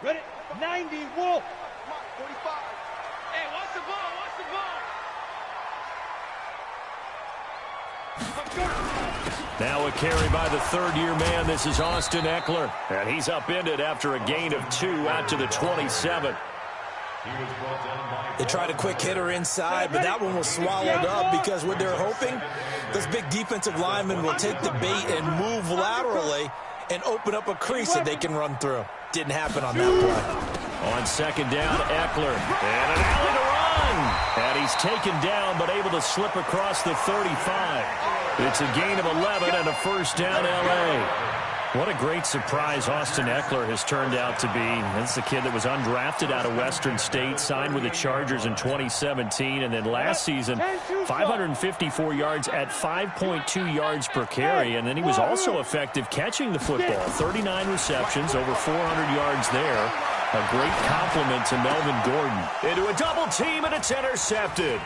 Ready? 90, Wolf. 45. Hey, watch the ball, watch the ball. Now a carry by the third-year man. This is Austin Eckler. And he's upended after a gain of 2 out to the 27. They tried a quick hitter inside, but that one was swallowed up because what they're hoping, those big defensive linemen will take the bait and move laterally and open up a crease that they can run through. Didn't happen on that play. On second down, Eckler. And an alley to run. And he's taken down but able to slip across the 35. It's a gain of 11 and a first down, L.A. What a great surprise Austin Eckler has turned out to be. That's the kid that was undrafted out of Western State, signed with the Chargers in 2017, and then last season, 554 yards at 5.2 yards per carry, and then he was also effective catching the football. 39 receptions, over 400 yards there. A great compliment to Melvin Gordon. Into a double team, and it's intercepted.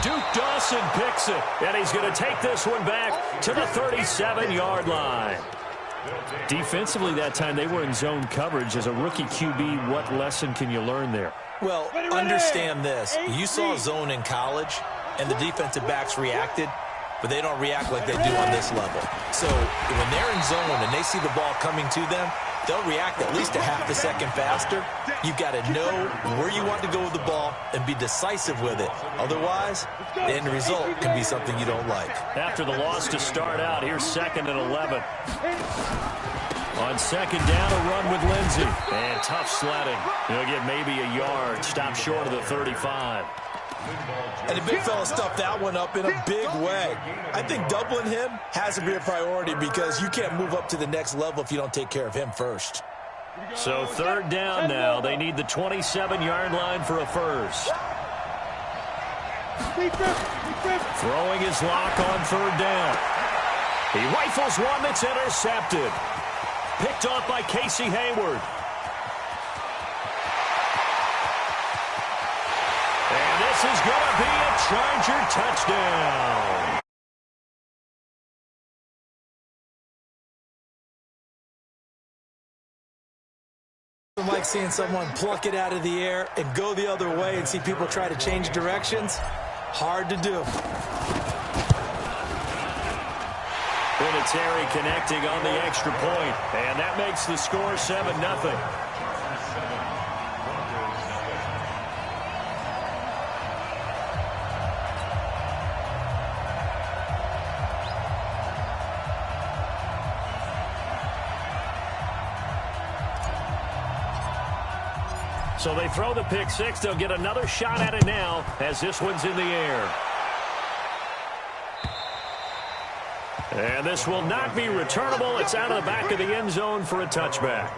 Duke Dawson picks it, and he's going to take this one back to the 37-yard line. Defensively that time, they were in zone coverage. As a rookie QB, what lesson can you learn there? Well, understand this. You saw zone in college, and the defensive backs reacted, but they don't react like they do on this level. So when they're in zone and they see the ball coming to them, they'll react at least a half a second faster. You've got to know where you want to go with the ball and be decisive with it. Otherwise, the end result can be something you don't like. After the loss to start out, here's 2nd and 11. On second down, a run with Lindsey. And tough sledding. He'll get maybe a yard. Stop short of the 35. And the big fella stuffed that one up in a big way. I think doubling him has to be a priority because you can't move up to the next level if you don't take care of him first. So third down now. They need the 27-yard line for a first. Throwing his lock on third down. He rifles one that's intercepted. Picked off by Casey Hayward. And this is going to be a Charger touchdown. I like seeing someone pluck it out of the air and go the other way and see people try to change directions. Hard to do. Terry connecting on the extra point, and that makes the score 7-0. So they throw the pick six. They'll get another shot at it now as this one's in the air. And this will not be returnable. It's out of the back of the end zone for a touchback.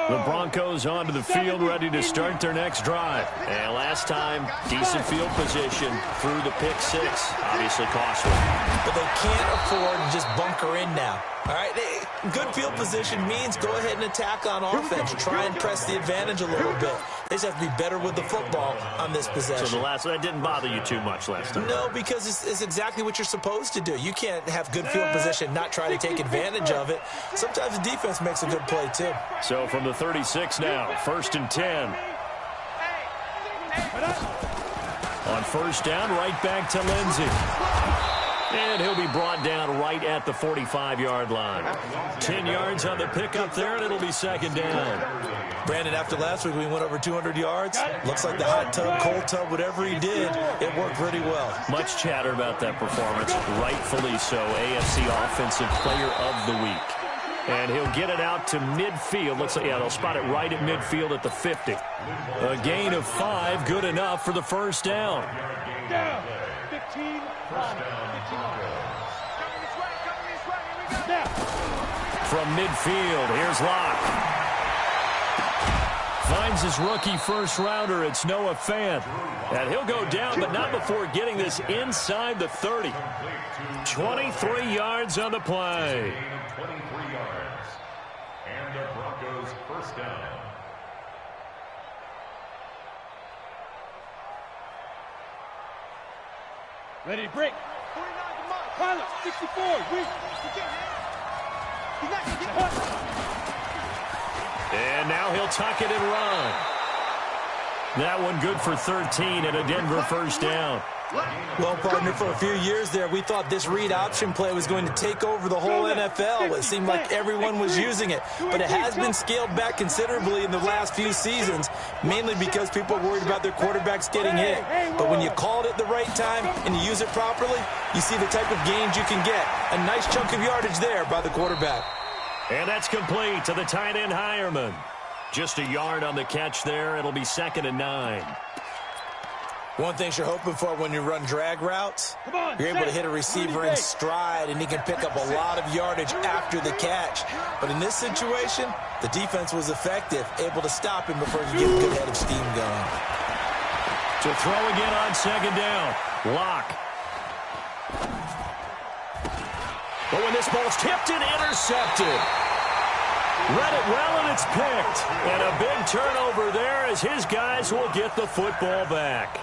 The Broncos onto the field, ready to start their next drive. And last time, decent field position through the pick six. Obviously costly. But they can't afford to just bunker in now. All right, good field position means go ahead and attack on offense. Try and press the advantage a little bit. They just have to be better with the football on this possession. So that didn't bother you too much last time? No, because it's exactly what you're supposed to do. You can't have good field position, not try to take advantage of it. Sometimes the defense makes a good play, too. So from the 36 now, 1st and 10. On first down, right back to Lindsey. And he'll be brought down right at the 45-yard line. 10 yards on the pickup there, and it'll be 2nd down. Brandon, after last week, we went over 200 yards. Looks like the hot tub, cold tub, whatever he did, it worked pretty well. Much chatter about that performance. Rightfully so. AFC Offensive Player of the Week. And he'll get it out to midfield. Looks like, yeah, they'll spot it right at midfield at the 50. A gain of 5, good enough for the first down. 15. From midfield, here's Locke. Finds his rookie first-rounder. It's Noah Fant. And he'll go down, but not before getting this inside the 30. 23 yards on the play. 23 yards. And the Broncos first down. Ready to break. 49 to Mike. Pilot, 64, weak. He's not going to get hurt. And now he'll tuck it and run. That one good for 13 and a Denver first down. Well, partner, for a few years there, we thought this read option play was going to take over the whole NFL. It seemed like everyone was using it, but it has been scaled back considerably in the last few seasons, mainly because people are worried about their quarterbacks getting hit. But when you call it at the right time and you use it properly, you see the type of gains you can get. A nice chunk of yardage there by the quarterback. And that's complete to the tight end Hireman. Just a yard on the catch there. It'll be 2nd and 9. One thing you're hoping for when you run drag routes, you're able to hit a receiver in stride, and he can pick up a lot of yardage after the catch. But in this situation, the defense was effective, able to stop him before he could get a good head of steam going. To throw again on 2nd down. Lock. But when this ball's tipped and intercepted. Read it well, and it's picked. And a big turnover there as his guys will get the football back.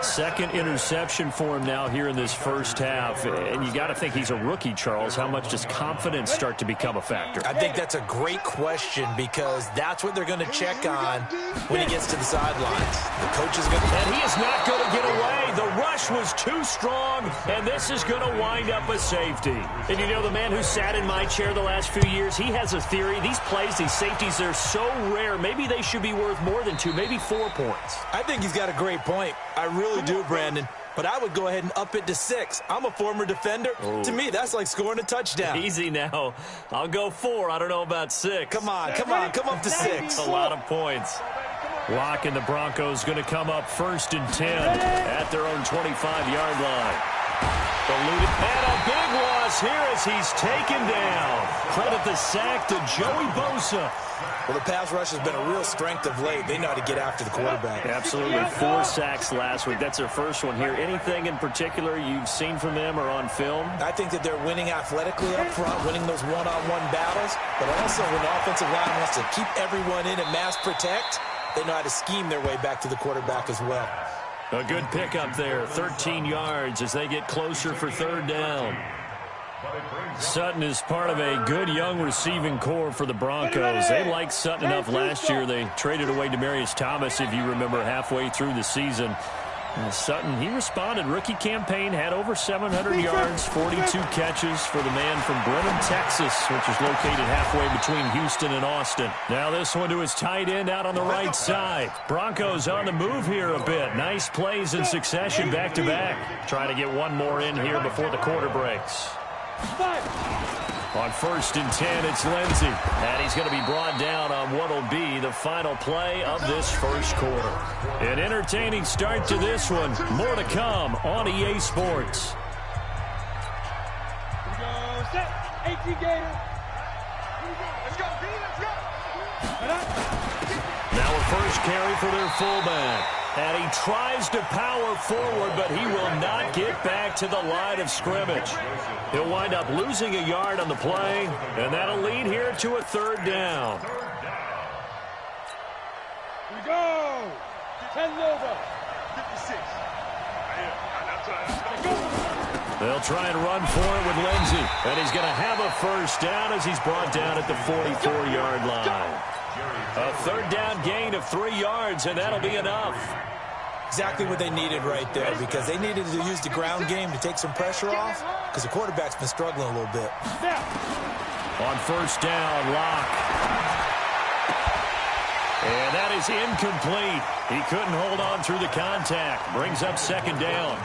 2nd interception for him now here in this first half. And you got to think he's a rookie, Charles. How much does confidence start to become a factor? I think that's a great question because that's what they're going to check on when he gets to the sidelines. The coach is going to... And he is not going to get away. The rush was too strong, and this is going to wind up a safety. And you know, the man who sat in my chair the last few years, he has a theory. These plays, these safeties, they're so rare. Maybe they should be worth more than 2, maybe 4 points. I think he's got a great point. I really do, Brandon. But I would go ahead and up it to 6. I'm a former defender. Oh. To me, that's like scoring a touchdown. Easy now. I'll go 4. I don't know about 6. Come on, come on, come up to 6. A lot of points. Lock and the Broncos going to come up 1st and 10 at their own 25-yard line. And a big loss here as he's taken down. Credit the sack to Joey Bosa. Well, the pass rush has been a real strength of late. They know how to get after the quarterback. Absolutely. 4 sacks last week. That's their first one here. Anything in particular you've seen from them or on film? I think that they're winning athletically up front, winning those one-on-one battles, but also when the offensive line wants to keep everyone in and mass protect, they know how to scheme their way back to the quarterback as well. A good pickup there, 13 yards as they get closer for 3rd down. Sutton is part of a good young receiving core for the Broncos. They liked Sutton enough last year. They traded away Demaryius Thomas, if you remember, halfway through the season. And Sutton, he responded. Rookie campaign, had over 700 yards, 42 catches for the man from Brenham, Texas, which is located halfway between Houston and Austin. Now this one to his tight end out on the right side. Broncos on the move here a bit. Nice plays in succession back-to-back. Trying to get one more in here before the quarter breaks. On 1st and 10, it's Lindsey. And he's going to be brought down on what will be the final play of this first quarter. An entertaining start to this one. More to come on EA Sports. Here we go. Set. 18 Gator. Let's go, B, let's go. Now a first carry for their fullback. And he tries to power forward, but he will not get back to the line of scrimmage. He'll wind up losing a yard on the play, and that'll lead here to a 3rd down. Here we go. 10 Nova. 56. They'll try and run for it with Lindsey. And he's going to have a first down as he's brought down at the 44-yard line. A 3rd down gain of 3 yards, and that'll be enough. Exactly what they needed right there, because they needed to use the ground game to take some pressure off, because the quarterback's been struggling a little bit. On 1st down, Lock. And that is incomplete. He couldn't hold on through the contact. Brings up 2nd down.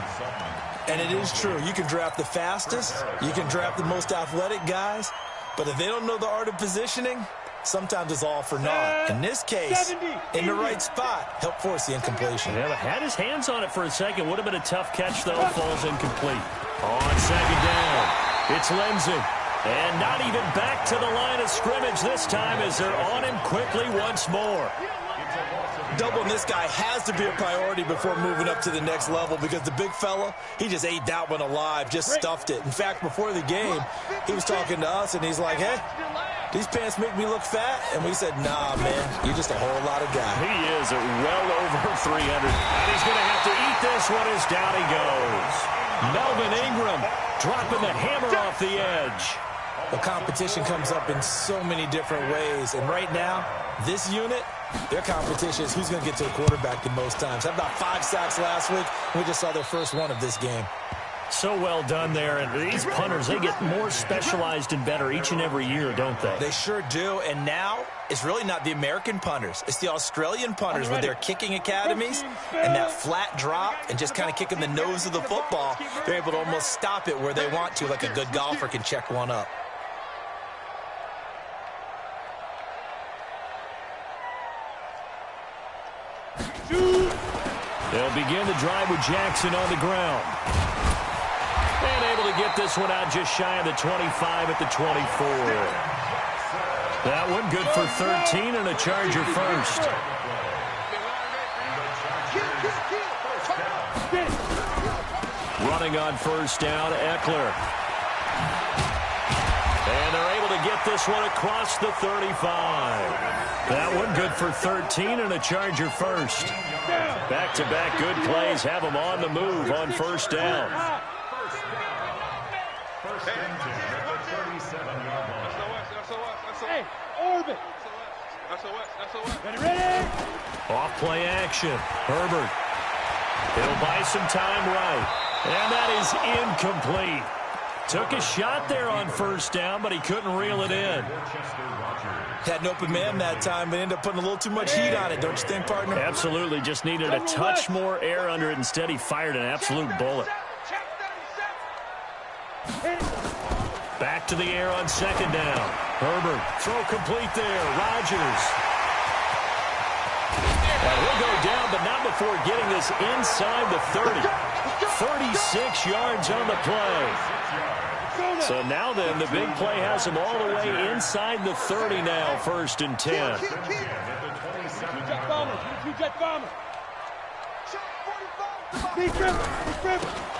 And it is true. You can draft the fastest. You can draft the most athletic guys. But if they don't know the art of positioning, sometimes it's all for naught. In this case, in the right spot, help force the incompletion. Yeah, but had his hands on it for a second. Would have been a tough catch, though. Falls incomplete. On 2nd down, it's Lindsey. And not even back to the line of scrimmage this time as they're on him quickly once more. Doubling this guy has to be a priority before moving up to the next level, because the big fella, he just ate that one alive, just stuffed it. In fact, before the game, he was talking to us, and he's like, hey, these pants make me look fat? And we said, nah, man, you're just a whole lot of guy. He is at well over 300. And he's going to have to eat this one as down he goes. Melvin Ingram dropping the hammer off the edge. The competition comes up in so many different ways. And right now, this unit, their competition is who's going to get to the quarterback the most times. Had about 5 sacks last week. We just saw their first one of this game. So well done there. And these punters, they get more specialized and better each and every year, don't they? They sure do. And now it's really not the American punters. It's the Australian punters with their kicking academies and that flat drop and just kind of kicking the nose of the football. They're able to almost stop it where they want to, like a good golfer can check one up. They'll begin the drive with Jackson on the ground. And able to get this one out just shy of the 25 at the 24. That one good for 13 and a Charger first. Running on first down, Eckler. And they're able to get this one across the 35. That one good for 13 and a Charger first. Back-to-back good plays have them on the move on first down. Hey, orbit. Ready? Off play action. Herbert. He'll buy some time right. And that is incomplete. Took a shot there on first down, but he couldn't reel it in. Had an open man that time, but ended up putting a little too much heat on it, don't you think, partner? Absolutely. Just needed a touch more air under it. Instead, he fired an absolute bullet. Back to the air on second down. Herbert, throw complete there. Rodgers. And he'll go down, but not before getting this inside the 30. 36 yards on the play. So now then, the big play has him all the way inside the 30 now, first and 10.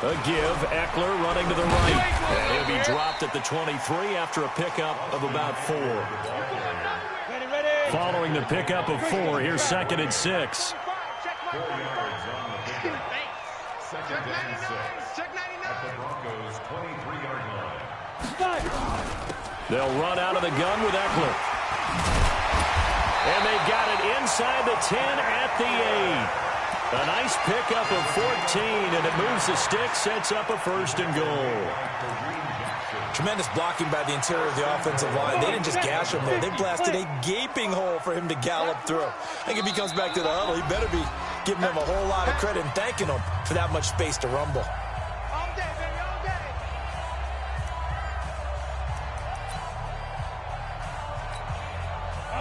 A give, Eckler running to the right. And he'll be dropped at the 23 after a pickup of about 4. Following the pickup of 4, here's second and 6. Second and 6. At the Broncos' 23-yard line. They'll run out of the gun with Eckler. And they got it inside the 10 at the 8. A nice pickup of 14, and it moves the stick, sets up a first and goal. Tremendous blocking by the interior of the offensive line. They didn't just gash him, though. They blasted a gaping hole for him to gallop through. I think if he comes back to the huddle, he better be giving them a whole lot of credit and thanking them for that much space to rumble. All day, baby, all day.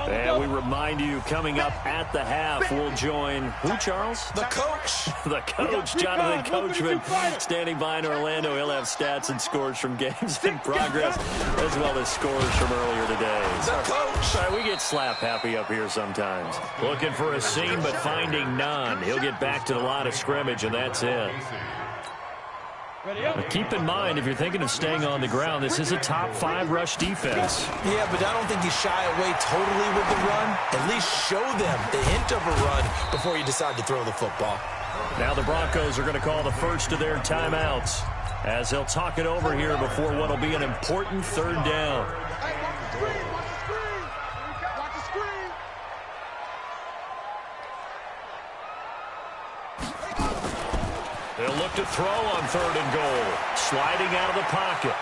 And we remind you, coming up at the half, we'll join who, Charles? The coach. The coach, Jonathan Coachman, standing by in Orlando. He'll have stats and scores from games in progress, as well as scores from earlier today. The coach. Sorry, we get slap happy up here sometimes. Looking for a seam, but finding none. He'll get back to the line of scrimmage, and that's it. But keep in mind, if you're thinking of staying on the ground, this is a top 5 rush defense. Yeah, but I don't think you shy away totally with the run. At least show them the hint of a run before you decide to throw the football. Now the Broncos are going to call the first of their timeouts as they'll talk it over here before what will be an important third down. They'll look to throw on third and goal. Sliding out of the pocket.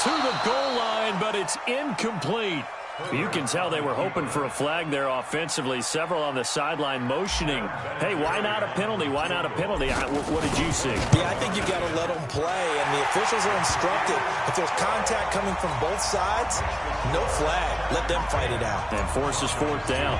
To the goal line, but it's incomplete. You can tell they were hoping for a flag there offensively. Several on the sideline motioning. Hey, why not a penalty? Why not a penalty? What did you see? Yeah, I think you've got to let them play, and the officials are instructed. If there's contact coming from both sides, no flag. Let them fight it out. And forces fourth down.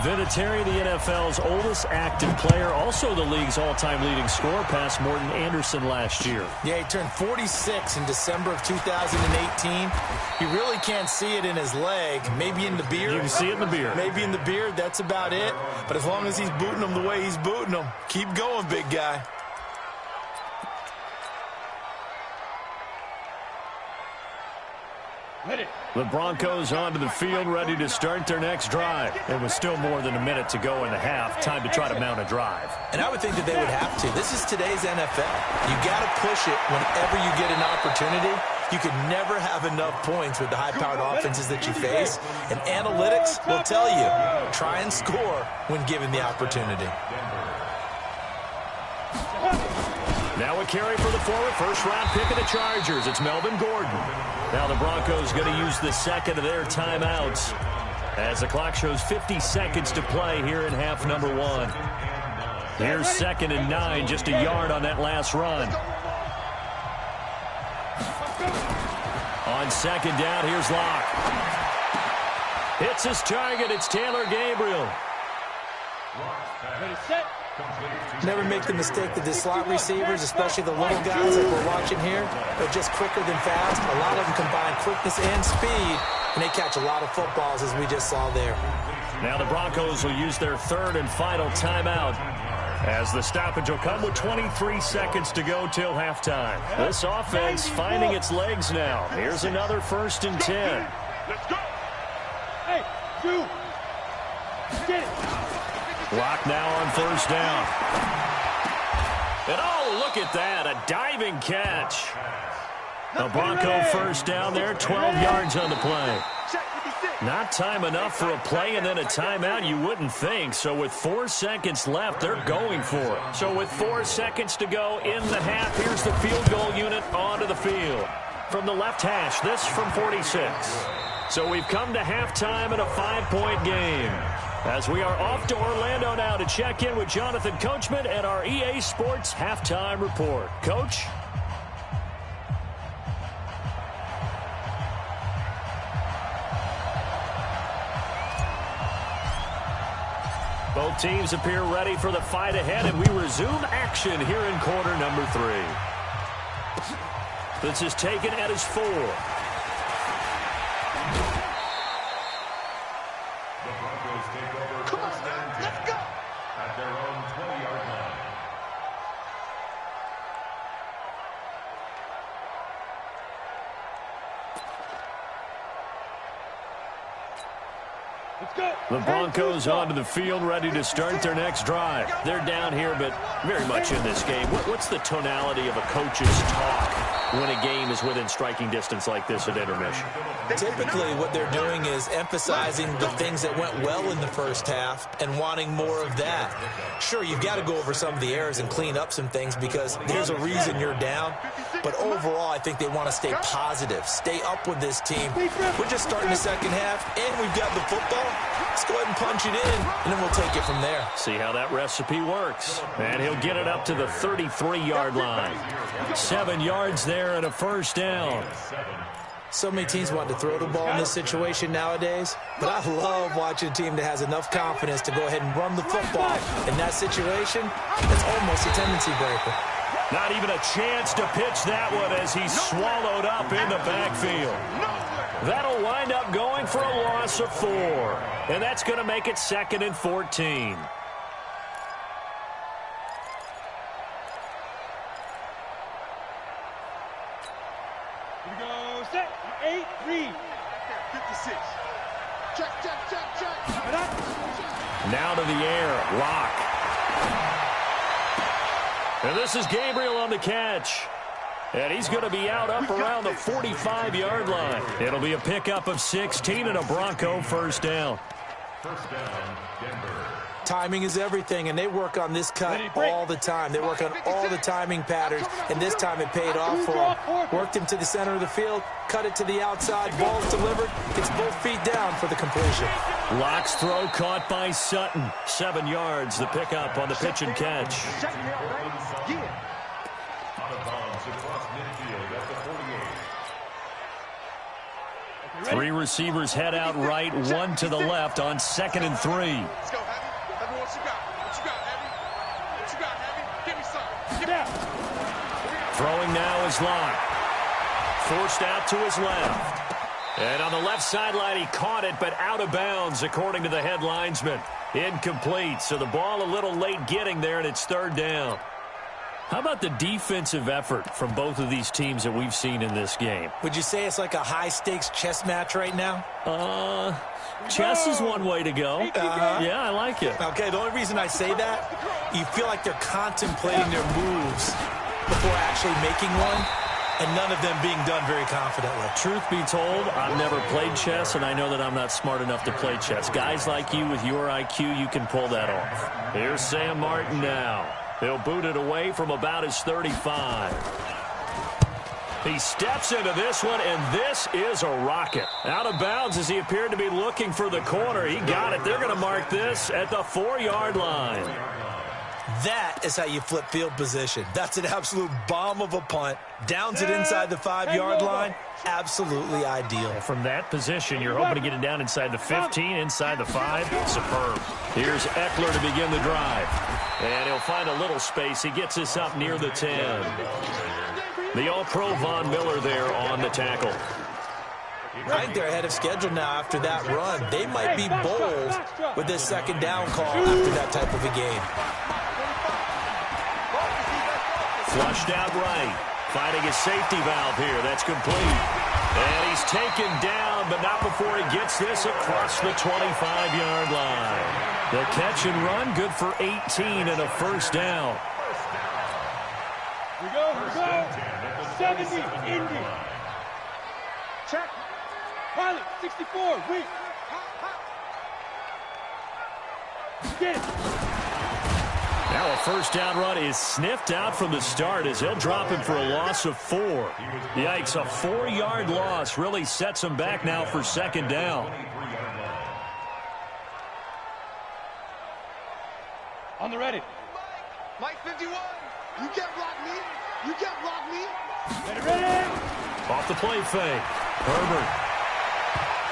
Vinatieri, the NFL's oldest active player, also the league's all-time leading scorer, past Morton Anderson last year. Yeah, he turned 46 in December of 2018. He really can't see it in his leg. Maybe in the beard. You can see it in the beard. Maybe in the beard, that's about it. But as long as he's booting them the way he's booting them, keep going, big guy. The Broncos onto the field, ready to start their next drive. It was still more than a minute to go in the half. Time to try to mount a drive. And I would think that they would have to. This is today's NFL. You got to push it whenever you get an opportunity. You can never have enough points with the high-powered offenses that you face. And analytics will tell you, try and score when given the opportunity. Now a carry for the forward. First-round pick of the Chargers. It's Melvin Gordon. Now the Broncos going to use the second of their timeouts as the clock shows 50 seconds to play here in half number one. Here's 2nd and 9, just a yard on that last run. On 2nd down, here's Locke. Hits his target. It's Taylor Gabriel. Ready, set. Never make the mistake that the slot receivers, especially the little guys like we're watching here, are just quicker than fast. A lot of them combine quickness and speed, and they catch a lot of footballs, as we just saw there. Now the Broncos will use their 3rd and final timeout, as the stoppage will come with 23 seconds to go till halftime. This offense finding its legs now. Here's another 1st and 10. Let's go. Hey, you. Get it. Lock now on 1st down. And oh, look at that, a diving catch. The Bronco 1st down there, 12 yards on the play. Not time enough for a play and then a timeout, you wouldn't think. So with 4 seconds left, they're going for it. So with 4 seconds to go in the half, here's the field goal unit onto the field. From the left hash, this from 46. So we've come to halftime in a 5-point game. As we are off to Orlando now to check in with Jonathan Coachman and our EA Sports Halftime Report. Coach? Both teams appear ready for the fight ahead, and we resume action here in quarter number 3. This is taken at his 4. Come on, let's go. At their own 20-yard line. Let's go. The Broncos onto the field, ready to start their next drive. They're down here, but very much in this game. What's the tonality of a coach's talk when a game is within striking distance like this at intermission? Typically, what they're doing is emphasizing the things that went well in the first half and wanting more of that. Sure, you've got to go over some of the errors and clean up some things because there's a reason you're down. But overall, I think they want to stay positive, stay up with this team. We're just starting the second half, and we've got the football. Let's go ahead and punch it in, and then we'll take it from there. See how that recipe works. And he'll get it up to the 33-yard line. 7 yards there and a 1st down. So many teams want to throw the ball in this situation nowadays, but I love watching a team that has enough confidence to go ahead and run the football. In that situation, that's almost a tendency breaker. Not even a chance to pitch that one as he's swallowed up in the backfield. That'll wind up going for a loss of 4. And that's going to make it 2nd and 14. Here we go. Set. 8, read. 56. Check. Now to the air. Lock. And this is Gabriel on the catch. And he's going to be out up around the 45-yard line. It'll be a pickup of 16 and a Bronco 1st down. 1st down, Denver. Timing is everything, and they work on this cut all the time. They work on all the timing patterns, and this time it paid off for them. Worked him to the center of the field, cut it to the outside, ball's delivered, gets both feet down for the completion. Locke's throw caught by Sutton. 7 yards, the pickup on the pitch and catch. Out of bounds across midfield at the 48. 3 receivers head out right, 1 to the left on 2nd and 3. Let's go, Heavy. Heavy, what you got? What you got, Heavy? What you got, Heavy? Give me some. Give me. Throwing now is Locke. Forced out to his left. And on the left sideline, he caught it, but out of bounds, according to the head linesman. Incomplete, so the ball a little late getting there, and it's 3rd down. How about the defensive effort from both of these teams that we've seen in this game? Would you say it's like a high-stakes chess match right now? Chess is one way to go. Yeah, I like it. Okay, the only reason I say that, you feel like they're contemplating their moves before actually making one, and none of them being done very confidently. Truth be told, I've never played chess, and I know that I'm not smart enough to play chess. Guys like you with your IQ, you can pull that off. Here's Sam Martin now. He'll boot it away from about his 35. He steps into this one, and this is a rocket. Out of bounds as he appeared to be looking for the corner. He got it. They're going to mark this at the 4-yard line. That is how you flip field position. That's an absolute bomb of a punt. Downs it inside the 5-yard line. Absolutely ideal. From that position, you're hoping to get it down inside the 15, inside the 5. Superb. Here's Eckler to begin the drive. And he'll find a little space. He gets this up near the 10. The All-Pro Von Miller there on the tackle. I think they're ahead of schedule now after that run. They might be bold with this second down call after that type of a game. Flushed out right. Finding his safety valve here. That's complete. And he's taken down, but not before he gets this across the 25-yard line. The catch and run, good for 18 and a first down. We go. 70, Indy. Check. Pilot, 64, weak. Get it. Now a first down run is sniffed out from the start as they'll drop him for a loss of 4. Yikes, a 4-yard loss really sets him back now for second down. On the ready. Mike 51, you can't block me. You can't block me. Ready. Off the play fake. Herbert.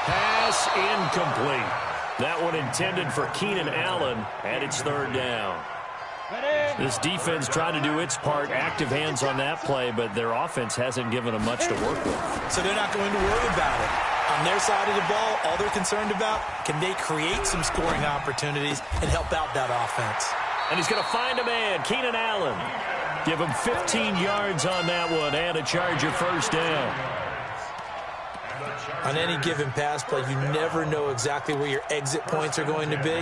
Pass incomplete. That one intended for Keenan Allen, and it's third down. This defense trying to do its part, active hands on that play, but their offense hasn't given them much to work with. So they're not going to worry about it. On their side of the ball, all they're concerned about, can they create some scoring opportunities and help out that offense? And he's going to find a man, Keenan Allen. Give him 15 yards on that one and a Charger first down. On any given pass play, you never know exactly where your exit points are going to be.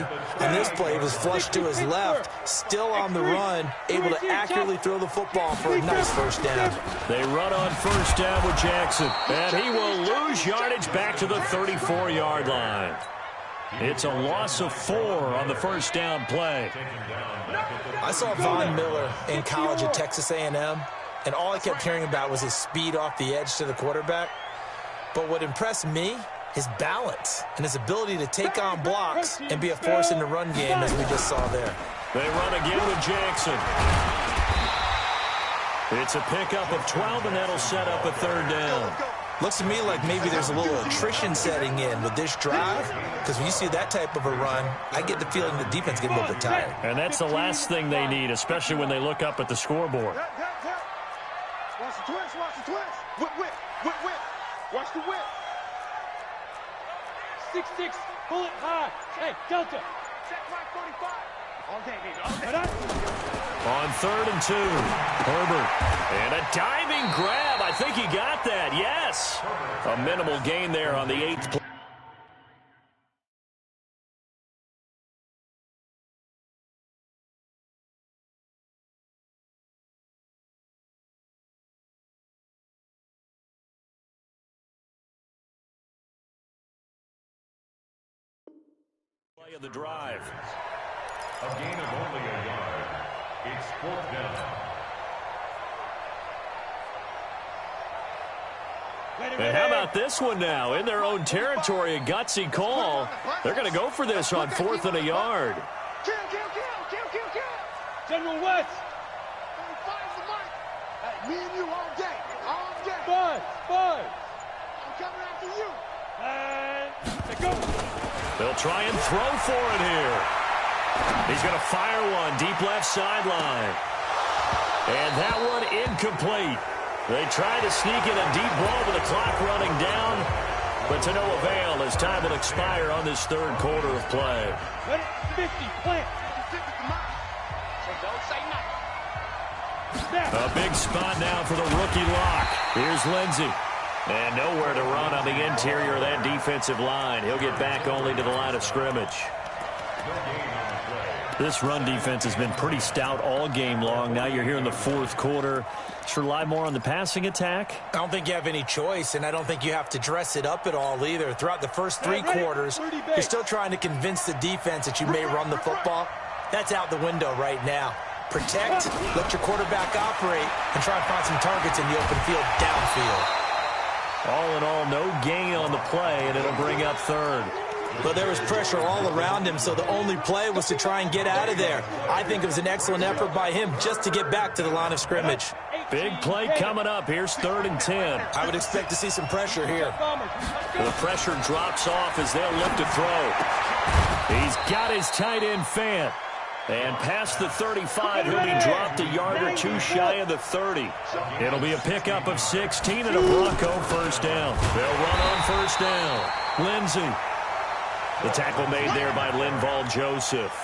On this play, it was flushed to his left, still on the run, able to accurately throw the football for a nice first down. They run on first down with Jackson, and he will lose yardage back to the 34-yard line. It's a loss of 4 on the first down play. I saw Von Miller in college at Texas A&M, and all I kept hearing about was his speed off the edge to the quarterback. But what impressed me, his balance and his ability to take on blocks and be a force in the run game, as we just saw there. They run again with Jackson. It's a pickup of 12, and that'll set up a third down. Looks to me like maybe there's a little attrition setting in with this drive, because when you see that type of a run, I get the feeling the defense getting a little bit tired. And that's the last thing they need, especially when they look up at the scoreboard. Watch the twist, watch the twist. Whip. Watch the whip. 6'6", pull it high. Hey, Delta. Check right 45. Okay, baby. On 3rd and 2, Herbert. And a diving grab. I think he got that. Yes. A minimal gain there on the 8th play. Play of the drive. A gain of only a yard. It's 4th down. And how about this one now? In their own territory, a gutsy call. They're going to go for this on 4th and a yard. Kill. General West. Fire's the mic. Hey, me and you all day. Bud. I'm coming after you. And let's go. They'll try and throw for it here. He's going to fire one deep left sideline. And that one incomplete. They try to sneak in a deep ball with the clock running down, but to no avail as time will expire on this 3rd quarter of play. Ready? 50, plant. So don't say nothing. A big spot now for the rookie lock. Here's Lindsey. And nowhere to run on the interior of that defensive line. He'll get back only to the line of scrimmage. This run defense has been pretty stout all game long. Now you're here in the fourth quarter. Should rely more on the passing attack? I don't think you have any choice, and I don't think you have to dress it up at all either. Throughout the first three quarters, you're still trying to convince the defense that you may run the football. That's out the window right now. Protect, let your quarterback operate, and try and find some targets in the open field downfield. All in all, no gain on the play, and it'll bring up third. But there was pressure all around him, so the only play was to try and get out of there. I think it was an excellent effort by him just to get back to the line of scrimmage. Big play coming up. Here's 3rd and 10. I would expect to see some pressure here. The pressure drops off as they'll look to throw. He's got his tight end Fant. And past the 35, he'll be dropped a yard or two shy of the 30. It'll be a pickup of 16 and a Bronco first down. They'll run on first down. Lindsey. The tackle made there by Linval Joseph.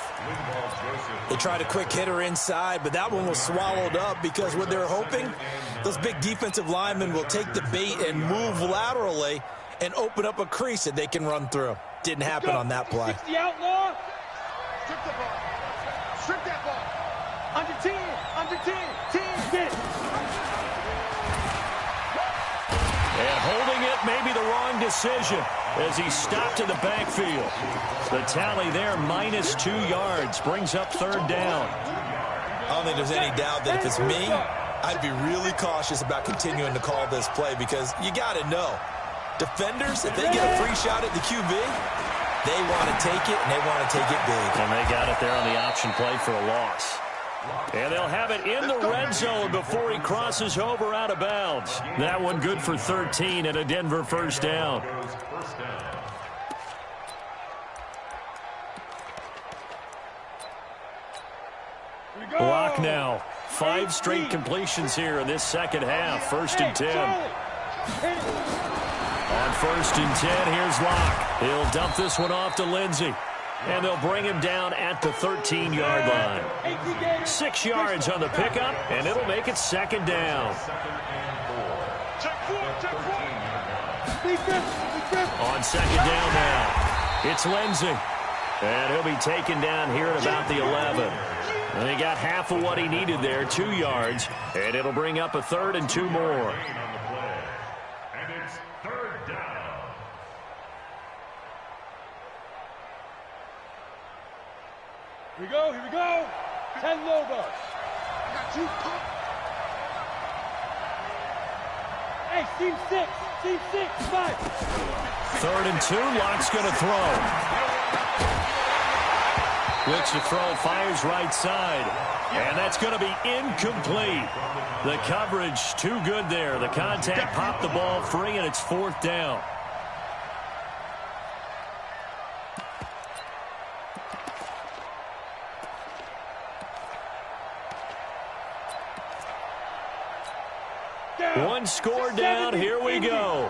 They tried a quick hitter inside, but that one was swallowed up because what they're hoping, those big defensive linemen will take the bait and move laterally and open up a crease that they can run through. Didn't happen on that play. The outlaw. Strip the ball. Strip that ball. Under 10. Under 10. 10. Get. And holding it may be the wrong decision as he stopped in the backfield. The tally there, -2 yards, brings up 3rd down. I don't think there's any doubt that if it's me, I'd be really cautious about continuing to call this play because you got to know, defenders, if they get a free shot at the QB, they want to take it, and they want to take it big. And they got it there on the option play for a loss. And they'll have it in the red zone before he crosses over out of bounds. That one good for 13 and a Denver first down. Lock now. 5 straight completions here in this second half. 1st and 10. On 1st and 10, here's Lock. He'll dump this one off to Lindsey. And they'll bring him down at the 13-yard line. 6 yards on the pickup, and it'll make it 2nd down. On 2nd down now, it's Lindsey. And he'll be taken down here at about the 11. And he got half of what he needed there, 2 yards. And it'll bring up a 3rd and 2 more. And it's 3rd down. Here we go. Here we go. 10 Lobos. Got you. Hey, team 6. Team 6. 5. 3rd and 2. Lock's going to throw. Looks to throw, fires right side. And that's going to be incomplete. The coverage too good there. The contact popped the ball free, and it's 4th down. One score down. Here we go.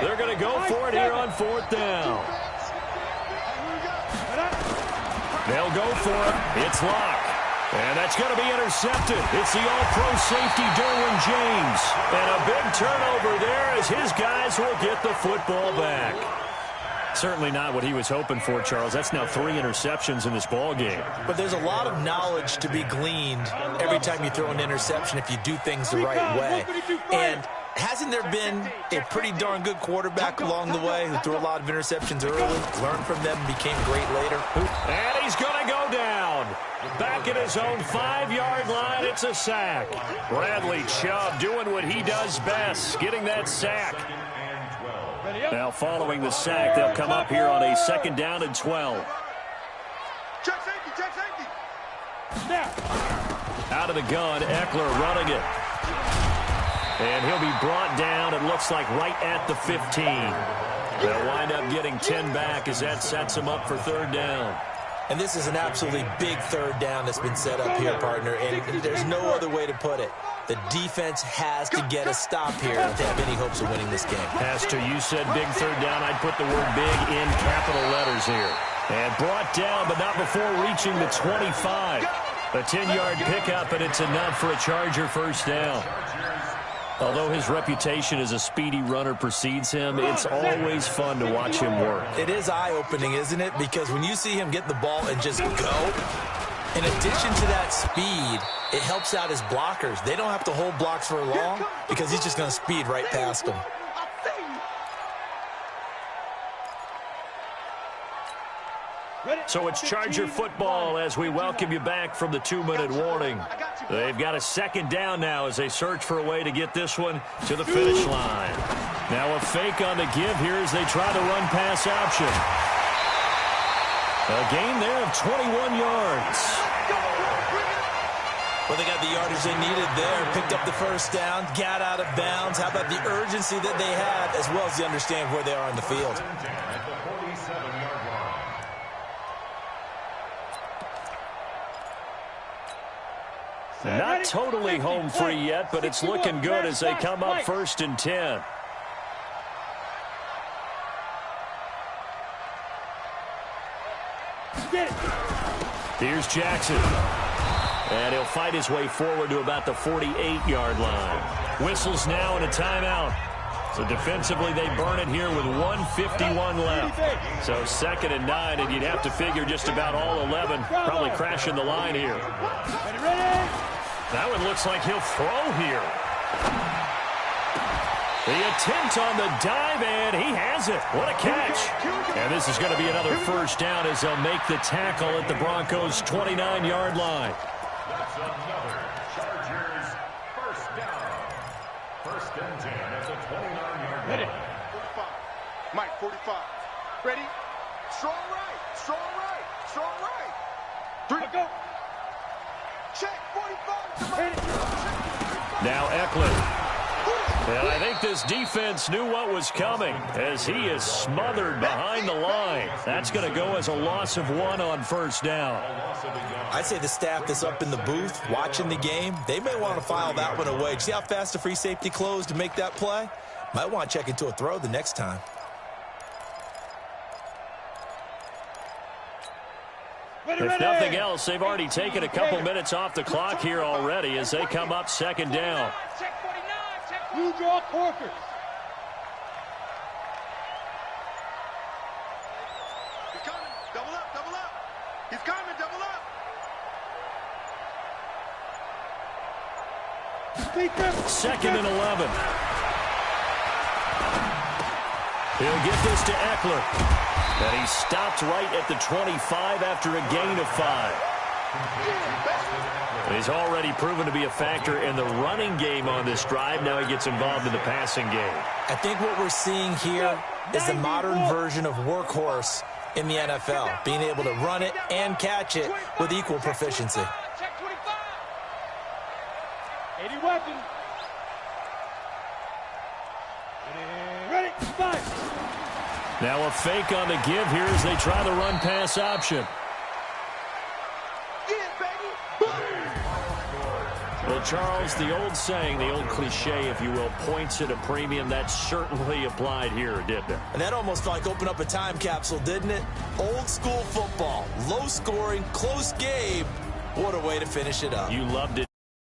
They're going to go for it here on 4th down. They'll go for it. It's Lock. And that's going to be intercepted. It's the all-pro safety, Derwin James. And a big turnover there as his guys will get the football back. Certainly not what he was hoping for, Charles. That's now 3 interceptions in this ball game. But there's a lot of knowledge to be gleaned every time you throw an interception if you do things the right way. And hasn't there been a pretty darn good quarterback along the way who threw a lot of interceptions early, learned from them, and became great later? And he's going to go down. Back at his own 5-yard line, it's a sack. Bradley Chubb doing what he does best, getting that sack. Now following the sack, they'll come up here on a 2nd down and 12. Check safety. Check safety. Out of the gun, Eckler running it. And he'll be brought down, it looks like, right at the 15. They'll wind up getting 10 back as that sets them up for 3rd down. And this is an absolutely big 3rd down that's been set up here, partner, and there's no other way to put it. The defense has to get a stop here if they have any hopes of winning this game. Pastor, you said big 3rd down. I'd put the word big in capital letters here. And brought down, but not before reaching the 25. A 10-yard pickup, and it's enough for a Charger first down. Although his reputation as a speedy runner precedes him, it's always fun to watch him work. It is eye-opening, isn't it? Because when you see him get the ball and just go, in addition to that speed, it helps out his blockers. They don't have to hold blocks for long because he's just going to speed right past them. So it's Charger football as we welcome you back from the 2-minute warning. They've got a second down now as they search for a way to get this one to the finish line. Now a fake on the give here as they try the run-pass option. A gain there of 21 yards. Well, they got the yardage they needed there, picked up the first down, got out of bounds. How about the urgency that they had, as well as they understand where they are on the field? Not totally home free yet, but it's looking good as they come up 1st and 10. Here's Jackson. And he'll fight his way forward to about the 48-yard line. Whistles now and a timeout. So defensively, they burn it here with 1:51 left. So 2nd and 9, and you'd have to figure just about all 11 probably crashing the line here. That one looks like he'll throw here. The attempt on the dive, and he has it. What a catch. And this is going to be another first down as they'll make the tackle at the Broncos' 29-yard line. That's another Chargers first down. 1st and 10 at the 29-yard line. 45. Mike, 45. Ready? Strong right. Strong right. Strong right. 3. Go. Check. 45. Now Eckler. And I think this defense knew what was coming as he is smothered behind the line. That's going to go as a loss of 1 on first down. I'd say the staff that's up in the booth watching the game, they may want to file that one away. See how fast the free safety closed to make that play? Might want to check into a throw the next time. If nothing else, they've already taken a couple minutes off the clock here already as they come up 2nd down. Blue draw Corkers. He's coming. Double up. Double up. He's coming. Double up. 2nd and 11. He'll get this to Eckler. And he stopped right at the 25 after a gain of 5. He's already proven to be a factor in the running game on this drive. Now he gets involved in the passing game. I think what we're seeing here is the modern version of workhorse in the NFL, being able to run it and catch it with equal proficiency. 80 weapon. Ready, 5. Now a fake on the give here as they try the run-pass option. Well, Charles, the old saying, the old cliche, if you will, points at a premium, that certainly applied here, didn't it? And that almost like opened up a time capsule, didn't it? Old school football, low scoring, close game. What a way to finish it up. You loved it.